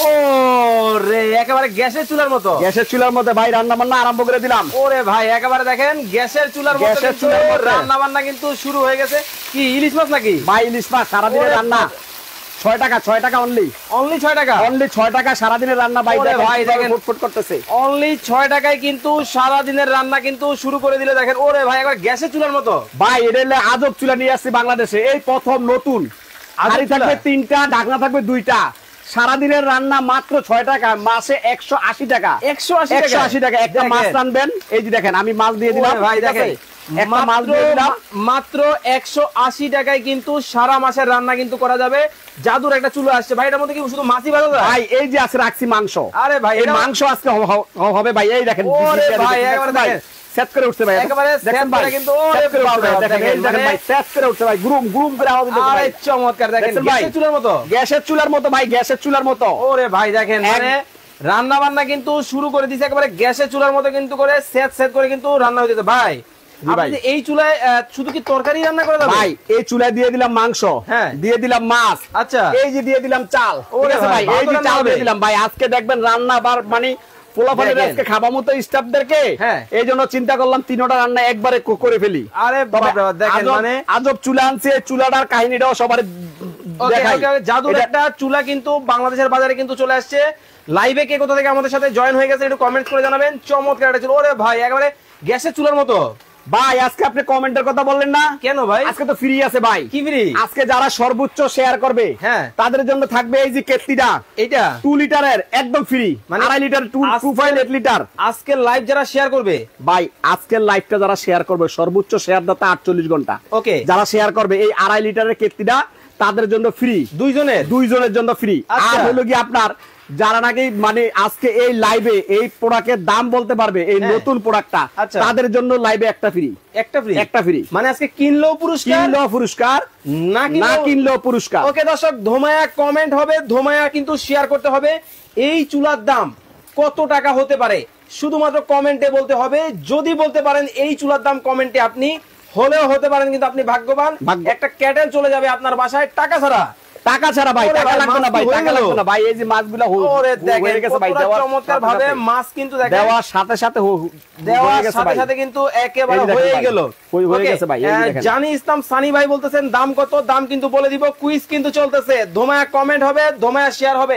ও রে, একেবারে গ্যাসের চুলার মতো। গ্যাসের চুলার মধ্যে ভাই রান্না বান্না আরম্ভ করে দিলাম। ওরে ভাই একেবারে দেখেন গ্যাসের চুলার মতো রান্না বান্না কিন্তু শুরু হয়ে গেছে। কি ইলিশ মাছ নাকি ভাই? ইলিশ মাছ সারাদিনের রান্না 6 টাকা, 6 টাকা অনলি। অনলি 6 টাকা, অনলি 6 টাকা সারাদিনের রান্না ভাই। ভাই দেখেন ফুটফুট করতেছে। অনলি 6 টাকায় কিন্তু সারাদিনের রান্না কিন্তু শুরু করে দিলে। দেখেন ওরে ভাই একবার গ্যাসের চুলার মতো ভাই। এটা হলো আজব চুলা নিয়ে আসছি বাংলাদেশে, এই প্রথম নতুন। হাড়ি থাকবে 3টা, ঢাকনা থাকবে 2টা। সারাদিনের রান্না মাত্র 6 টাকা, মাসে 180 টাকা। 180 টাকা একটা মাছ রানবেন। এই যে দেখেন আমি মাছ দিয়ে দিলাম ভাই, দেখেন একটা মাছ দিয়ে দিলাম মাত্র 180 টাকায় কিন্তু সারা মাসের রান্না কিন্তু করা যাবে। জাদুর একটা চুলা আসছে ভাই, এটার মধ্যে কি শুধু মাছই ভালো ভাই? এই যে আছে রাখছি মাংস। আরে ভাই এই মাংস আজকে হবে ভাই। এই দেখেন ওরে ভাই একবারে দেখেন সেট করে উঠছে ভাই, একেবারে সেট করে কিন্তু ওরে দেখেন ভাই সেট করে উঠছে ভাই, গুরুম গুরুম করে আওয়াজ দিচ্ছে ভাই। চমৎকার দেখেন গ্যাসের চুলার মতো। গ্যাসের চুলার মতো ভাই, গ্যাসের চুলার মতো। ওরে ভাই দেখেন মানে রান্না বান্না কিন্তু শুরু করে দিয়েছে একেবারে গ্যাসের চুলার মতো কিন্তু করে সেট করে কিন্তু রান্না হইতেছে ভাই। আপনি এই চুলায় শুধু কি তরকারি রান্না করে যাবে ভাই? এই চুলায় দিয়ে দিলাম মাংস, হ্যাঁ দিয়ে দিলাম মাছ, আচ্ছা এই যে দিয়ে দিলাম চাল। ওরে ভাই এই যে চাল দিয়ে দিলাম ভাই। আজকে দেখবেন রান্না বার মানে পোলাপানের আজকে খাবার মতো স্টাফদেরকে। এই জন্য চিন্তা করলাম 3টা রান্না একবারে করে ফেলি। আরে দেখেন মানে আজব চুলা আনছে, চুলাটার কাহিনীটাও সবার দেখাই। জাদুর একটা চুলা কিন্তু বাংলাদেশের বাজারে কিন্তু চলে আসছে। লাইভে কে কোথা থেকে আমাদের সাথে জয়েন হয়ে গেছে একটু কমেন্ট করে জানাবেন। চমৎকার একটা চুলা। ওরে ভাই একেবারে গ্যাসের চুলার মতো ভাই। আজকে আপনি কমেন্টের কথা বললেন না কেন ভাই? আজকে তো ফ্রি আছে ভাই। কি ফ্রি? আজকে যারা সর্বোচ্চ শেয়ার করবে হ্যাঁ তাদের জন্য থাকবে এই যে কেটলিটা, এটা 2 লিটারের একদম ফ্রি, মানে 2.5 লিটার 2.8 লিটার। আজকে লাইভ যারা শেয়ার করবে ভাই, আজকের লাইভটা যারা শেয়ার করবে সর্বোচ্চ শেয়ার দাতা 48 ঘন্টা। ওকে, যারা শেয়ার করবে এই 2.5 লিটারের কেটলিটা তাদের জন্য ফ্রি, দুইজনের জন্য ফ্রি। আর হলো কি আপনার যারা নাকি মানে আজকে এই লাইভে এই প্রোডাক্টের দাম বলতে পারবে, এই নতুন প্রোডাক্টটা, তাদের জন্য লাইভে একটা ফ্রি। মানে আজকে কিনলেও পুরস্কার, না কিনলেও পুরস্কার। ওকে দর্শক, ধোমায়া কমেন্ট হবে, ধোমায়া কিন্তু শেয়ার করতে হবে। এই চুলার দাম কত টাকা হতে পারে শুধুমাত্র কমেন্টে বলতে হবে। যদি বলতে পারেন এই চুলার দাম কমেন্টে, আপনি হলেও হতে পারেন কিন্তু আপনি ভাগ্যবান। একটা ক্যাটেল চলে যাবে আপনার বাসায় টাকা ছাড়া ভাই, টাকা লাগবে না ভাই, টাকা লাগবে না ভাই। এই যে মাছগুলো হয়ে গেছে ভাই, চমৎকার ভাবে মাছ কিন্তু দেখেন দেওয়ার সাথে সাথে কিন্তু একেবারে হয়ে গেছে ভাই। জানি ইসলাম সানি ভাই বলতেছেন দাম কত, দাম কিন্তু বলে দিব। কুইজ কিন্তু চলতেছে, ধোমায়া কমেন্ট হবে, ধোমায়া শেয়ার হবে।